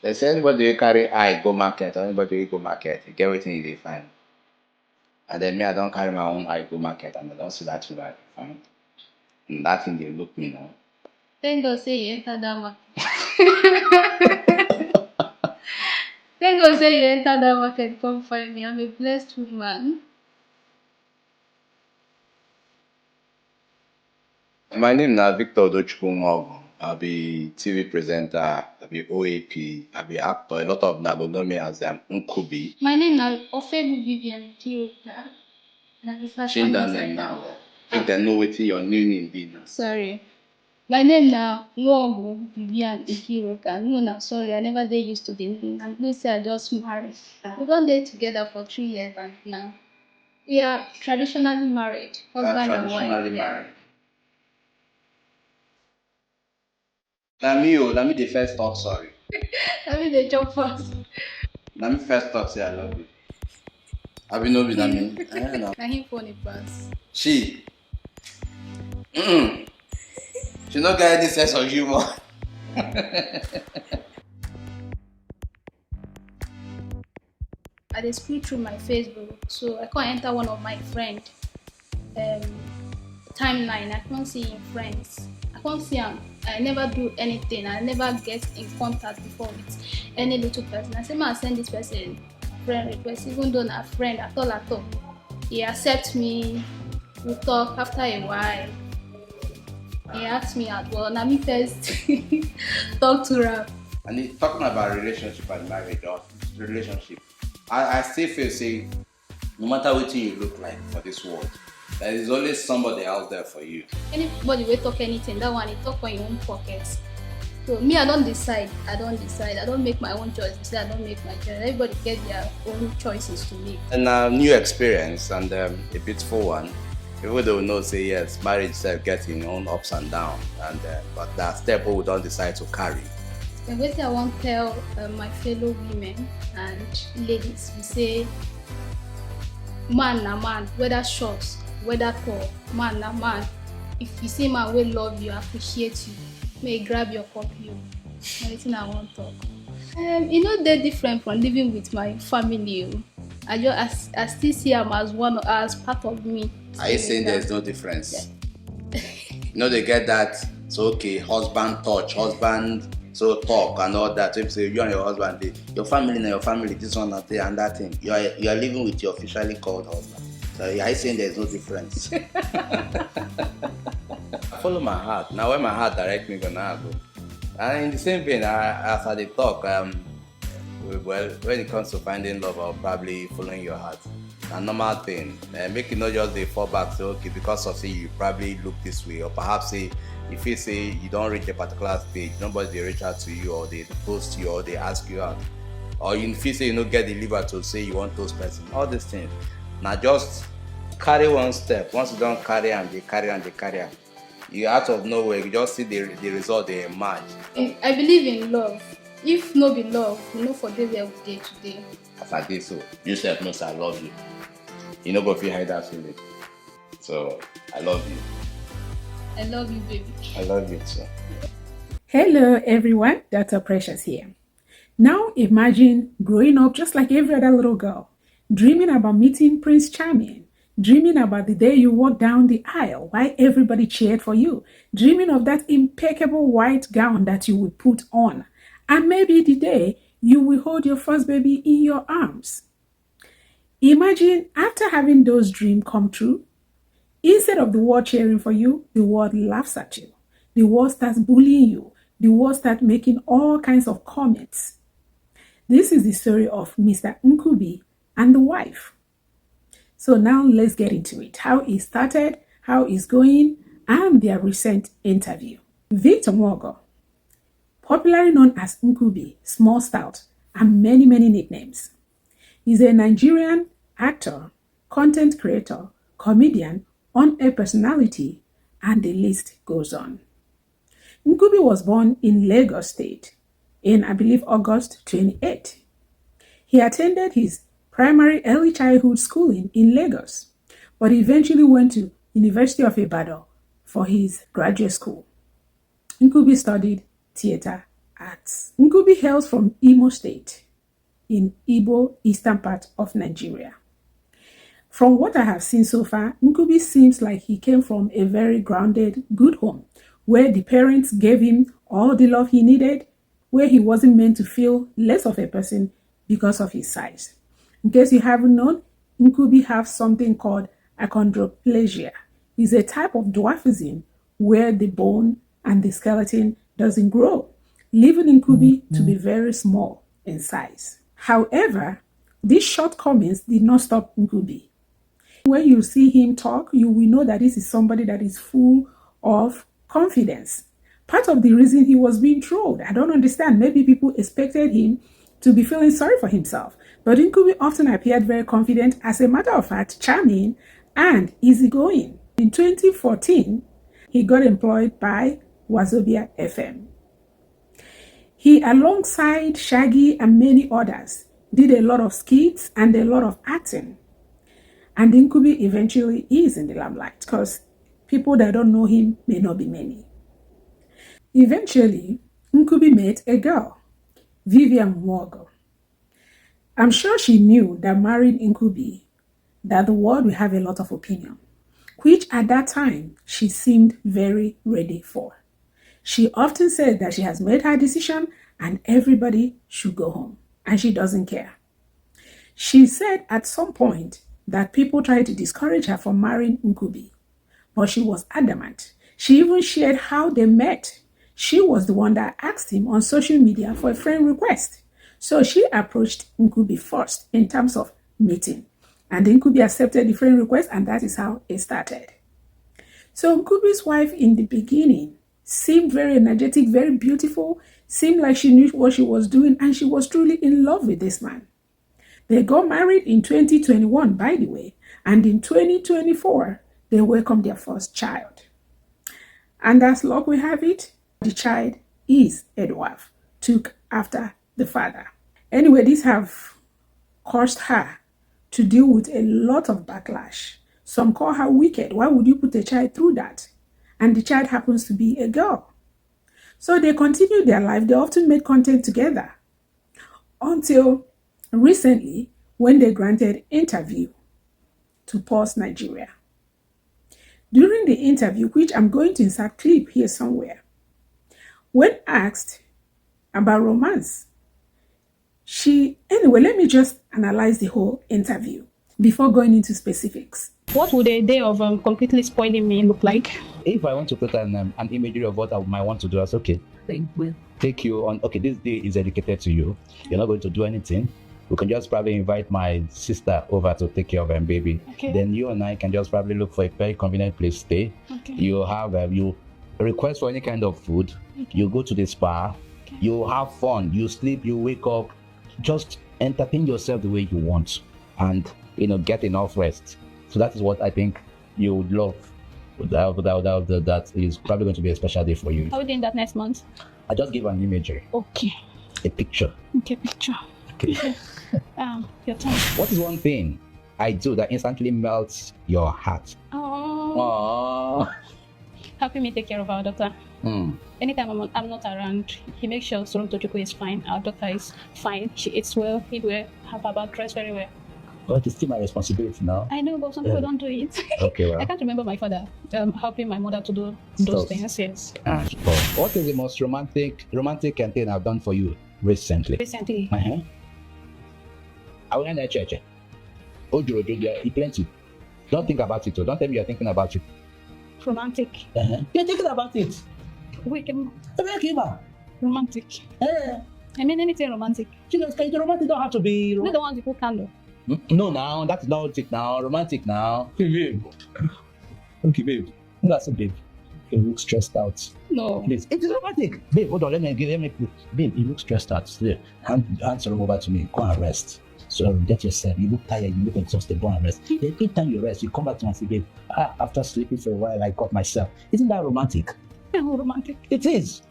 They say anybody you carry eye go market or anybody you go market, you get everything you dey find. And then me, I don't carry my own eye go market and I don't see that thing I dey find. And that thing they look me now. Thank God say you enter that market. Thank God say you enter that market, come find me. I'm a blessed woman. My name na Victor Odochukwu. I'll be TV presenter, I'll be OAP, I'll be actor. A lot of them will know me as Nkubi. My name is Ofebu Vivian Theatre. Change that name now. Make them know what your new name be now. Sorry. My name now Nwogu Vivian Ikiroka. No, no, sorry, I never dey used to the name. And no say I just married. We don't date together for 3 years and now. We are traditionally married, husband and wife. Traditionally married. Let me the first talk sorry. Let me the jump first. Let me first talk say I love you. I be no be that me. Na him funny pass. She. She not got any sense of humor. I dey scroll through my Facebook, so I can't enter one of my friend timeline. I can't see him friends. I can't see him. I never do anything. I never get in contact before with any little person. I say, man, send this person friend request, even though not friend at all at all. He accepts me. We talk after a while. He asked me out. Well, now me first talk to her. And it's talking about relationship and marriage or relationship. I still feel say no matter what you look like for this world, there is always somebody out there for you. Anybody will talk anything, that one, he talk on your own pockets. So me, I don't decide. I don't make my own choices. I don't make my choice. Everybody get their own choices to make. And a new experience and a beautiful one. People don't know say yes, marriage self getting own ups and downs, and but that step we don't decide to carry. And what I want to tell my fellow women and ladies, we say, man na man, whether short, whether tall, man na man. If you see man will love you, appreciate you, may grab your copy. Anything I want to talk. You know they're different from living with my family. I still see them as part of me. Are you saying there's no difference? Yeah. You know they get that. So okay, husband touch, husband so talk and all that. So if say you and your husband, your family and your family, this one and that thing. You are living with your officially called husband. So are you saying there's no difference? Follow my heart. Now where my heart direct me gonna go. And in the same vein, as I talk, well, when it comes to finding love or probably following your heart, a normal thing. Make it not just they fall back. So okay, because of say you probably look this way, or perhaps say if you say you don't reach a particular stage, nobody they reach out to you, or they post you, or they ask you out, or if you say you don't get the liver to say you want those person, all these things. Now just carry one step. Once you don't carry and they carry and they carry, you out of nowhere you just see the result they emerge. I believe in love. If no be love, we know for day where we day today. As I did so, you self knows I love you. You know, go feel hide that feeling. So I love you. I love you, baby. I love you too. Hello everyone, Dr. Precious here. Now imagine growing up just like every other little girl, dreaming about meeting Prince Charming, dreaming about the day you walk down the aisle while everybody cheered for you, dreaming of that impeccable white gown that you would put on, and maybe the day you will hold your first baby in your arms. Imagine after having those dreams come true, instead of the world cheering for you, the world laughs at you. The world starts bullying you. The world starts making all kinds of comments. This is the story of Mr. Nkubi and the wife. So now let's get into it. How it started, how it's going, and their recent interview. Victor Morgo, popularly known as Nkubi, Small Stout, and many nicknames. He's a Nigerian actor, content creator, comedian, on-air personality, and the list goes on. Nkubi was born in Lagos State in, I believe, August 28. He attended his primary early childhood schooling in Lagos, but eventually went to University of Ibadan for his graduate school. Nkubi studied theater at Nkubi hails from Imo State in Igbo eastern part of Nigeria. From what I have seen so far, Nkubi seems like he came from a very grounded, good home, where the parents gave him all the love he needed, where he wasn't meant to feel less of a person because of his size. In case you haven't known, Nkubi have something called achondroplasia. It's a type of dwarfism where the bone and the skeleton doesn't grow, leaving Nkubi to be very small in size. However, these shortcomings did not stop Nkubi. When you see him talk, you will know that this is somebody that is full of confidence. Part of the reason he was being trolled, I don't understand. Maybe people expected him to be feeling sorry for himself. But Nkubi often appeared very confident, as a matter of fact, charming and easygoing. In 2014, he got employed by Wazobia FM. He, alongside Shaggy and many others, did a lot of skits and a lot of acting. And Nkubi eventually is in the limelight because people that don't know him may not be many. Eventually, Nkubi met a girl, Vivian Mwogo. I'm sure she knew that marrying Nkubi, that the world will have a lot of opinion, which at that time she seemed very ready for. She often said that she has made her decision and everybody should go home, and she doesn't care. She said at some point that people tried to discourage her from marrying Nkubi, but she was adamant. She even shared how they met. She was the one that asked him on social media for a friend request. So she approached Nkubi first in terms of meeting. And Nkubi accepted the friend request, and that is how it started. So Nkubi's wife in the beginning seemed very energetic, very beautiful, seemed like she knew what she was doing, and she was truly in love with this man. They got married in 2021, by the way, and in 2024, they welcomed their first child. And as luck will have it, the child is a dwarf, took after the father. Anyway, these have caused her to deal with a lot of backlash. Some call her wicked. Why would you put a child through that? And the child happens to be a girl. So they continued their life. They often made content together until recently, when they granted interview to Pulse Nigeria. During the interview, which I'm going to insert clip here somewhere, when asked about romance, anyway, let me just analyze the whole interview before going into specifics. What would a day of completely spoiling me look like? If I want to put an imagery of what I might want to do, that's okay. They will take you on, okay, this day is dedicated to you. You're not going to do anything. We can just probably invite my sister over to take care of her baby. Okay. Then you and I can just probably look for a very convenient place to stay. Okay. You have you request for any kind of food. Okay. You go to the spa. Okay. You have fun. You sleep. You wake up. Just entertain yourself the way you want, and get enough rest. So that is what I think you would love. That is probably going to be a special day for you. How are we doing that next month? I just give an imagery. Okay. A picture. Okay, picture. Okay. Your turn. What is one thing I do that instantly melts your heart? Oh. Helping me take care of our daughter. Anytime I'm not around, he makes sure Tochukwu is fine. Our daughter is fine. She eats well, eat well, have her bath, dress very well. But it's still my responsibility now. I know, but some people don't do it. Okay, well. I can't remember my father helping my mother to do those things. Yes. What is the most romantic thing I've done for you recently? Recently. I went to church. Ojo, plenty. Don't think about it. Don't tell me you're thinking about it. Romantic. You're thinking about it. Wait, romantic. I mean anything romantic. Romantic don't have to be. Not the ones you put candle. No, now that's not it. Now romantic. Now. Hey, babe. Okay, babe. That's a babe. You look stressed out. No. Please. It is romantic. Babe, hold on. Let me. Babe, you look stressed out. Hand over to me. Go and rest. So get yourself. You look tired. You look exhausted. Go and rest. Then each time you rest, you come back to me and say, babe, after sleeping for a while, I got myself. Isn't that romantic? Yeah, romantic. It is.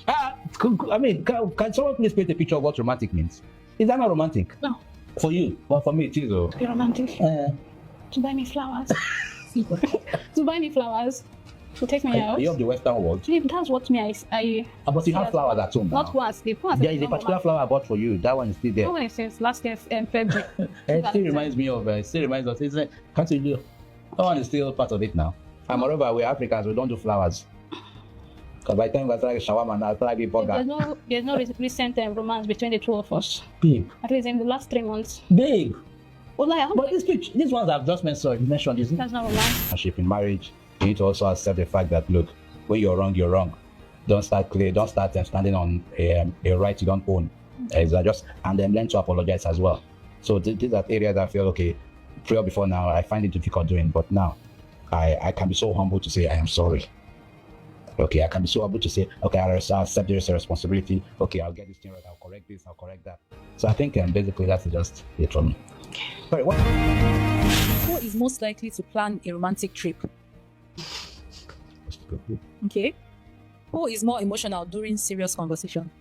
I mean, can someone please paint a picture of what romantic means? Is that not romantic? No. For you? Well, for me, it is. Be romantic. To buy me flowers. To buy me flowers. to take me out. Are you of the Western world? If that's what me But you have flowers at home now. Not once. The flowers. There is a particular flower I bought for you. That one is still there. No one since last year February. It still reminds me of. It still reminds us. Isn't it? Can't you do? That one is still part of it now. And moreover, we're Africans. We don't do flowers. Because by the time I try shawarma and I try the burger. There's no recent romance between the two of us. Babe. At least in the last 3 months. Babe. Well, But these ones I've just mentioned, isn't it? That's not romance. In marriage, you need to also accept the fact that, look, when you're wrong, you're wrong. Don't start standing on a right you don't own. And then learn to apologize as well. So these are areas that I feel, okay, prior before now, I find it difficult doing, but now I can be so humble to say I am sorry. Okay, I can be so able to say, okay, I'll accept this responsibility. Okay, I'll get this thing right. I'll correct this. I'll correct that. So I think basically that's just it for me. Sorry, what? Who is most likely to plan a romantic trip? Okay. Who is more emotional during serious conversation?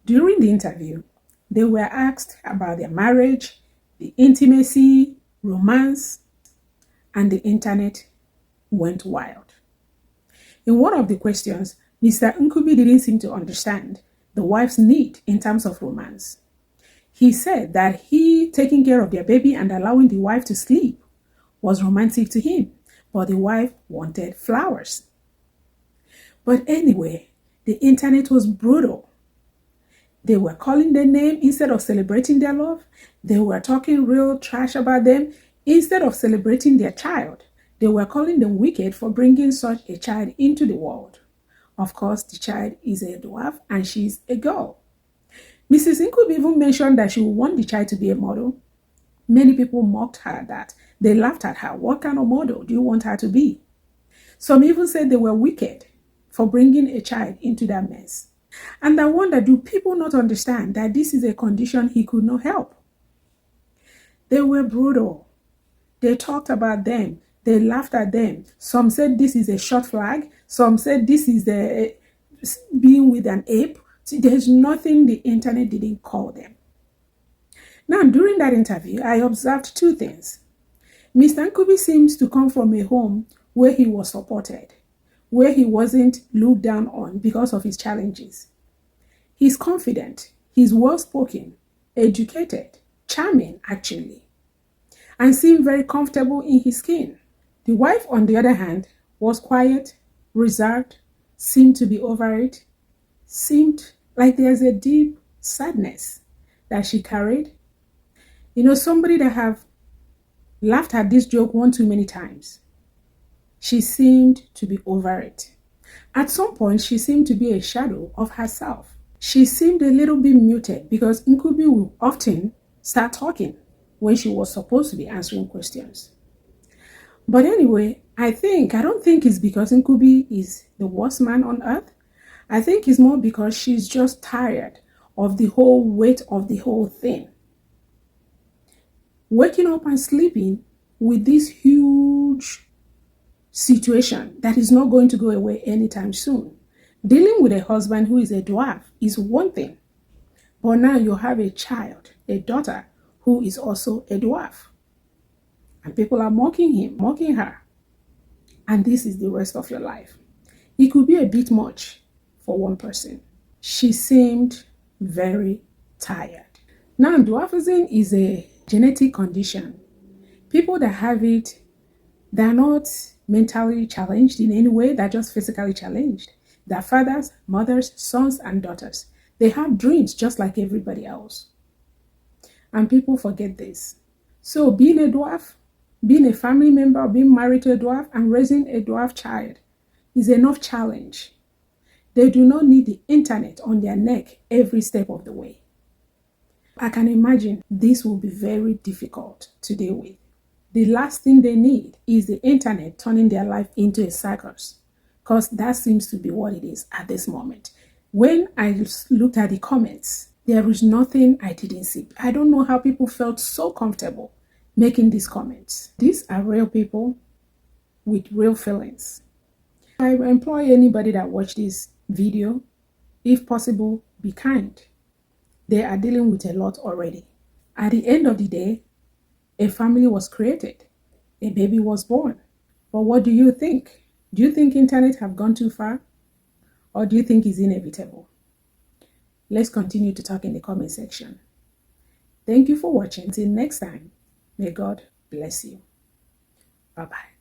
During the interview, they were asked about their marriage, the intimacy, romance, and the internet went wild. In one of the questions, Mr. Nkubi didn't seem to understand the wife's need in terms of romance. He said that he taking care of their baby and allowing the wife to sleep was romantic to him, but the wife wanted flowers. But anyway, the internet was brutal. They were calling their name instead of celebrating their love. They were talking real trash about them instead of celebrating their child. They were calling them wicked for bringing such a child into the world. Of course, the child is a dwarf and she's a girl. Mrs. Nkubi even mentioned that she would want the child to be a model. Many people mocked her that. They laughed at her. What kind of model do you want her to be? Some even said they were wicked for bringing a child into that mess. And I wonder, do people not understand that this is a condition he could not help? They were brutal. They talked about them. They laughed at them. Some said this is a short flag. Some said this is being with an ape. See, there's nothing the internet didn't call them. Now, during that interview, I observed two things. Mr. Nkubi seems to come from a home where he was supported, where he wasn't looked down on because of his challenges. He's confident, he's well-spoken, educated, charming actually, and seemed very comfortable in his skin. The wife, on the other hand, was quiet, reserved, seemed to be over it, seemed like there's a deep sadness that she carried. You know, somebody that have laughed at this joke one too many times. She seemed to be over it. At some point, she seemed to be a shadow of herself. She seemed a little bit muted because Nkubi would often start talking when she was supposed to be answering questions. But anyway, I don't think it's because Nkubi is the worst man on earth. I think it's more because she's just tired of the whole weight of the whole thing. Waking up and sleeping with this huge situation that is not going to go away anytime soon. Dealing with a husband who is a dwarf is one thing. But now you have a child, a daughter, who is also a dwarf. And people are mocking him, mocking her. And this is the rest of your life. It could be a bit much for one person. She seemed very tired. Now, dwarfism is a genetic condition. People that have it, they're not mentally challenged in any way, they're just physically challenged. They're fathers, mothers, sons, and daughters. They have dreams just like everybody else. And people forget this. So being a dwarf, being a family member, being married to a dwarf, and raising a dwarf child is enough challenge. They do not need the internet on their neck every step of the way. I can imagine this will be very difficult to deal with. The last thing they need is the internet turning their life into a circus, because that seems to be what it is at this moment. When I looked at the comments, there is nothing I didn't see. I don't know how people felt so comfortable making these comments. These are real people with real feelings. I implore anybody that watched this video, if possible, be kind. They are dealing with a lot already. At the end of the day, a family was created. A baby was born. But what do you think? Do you think internet have gone too far? Or do you think it's inevitable? Let's continue to talk in the comment section. Thank you for watching. Till next time, may God bless you. Bye-bye.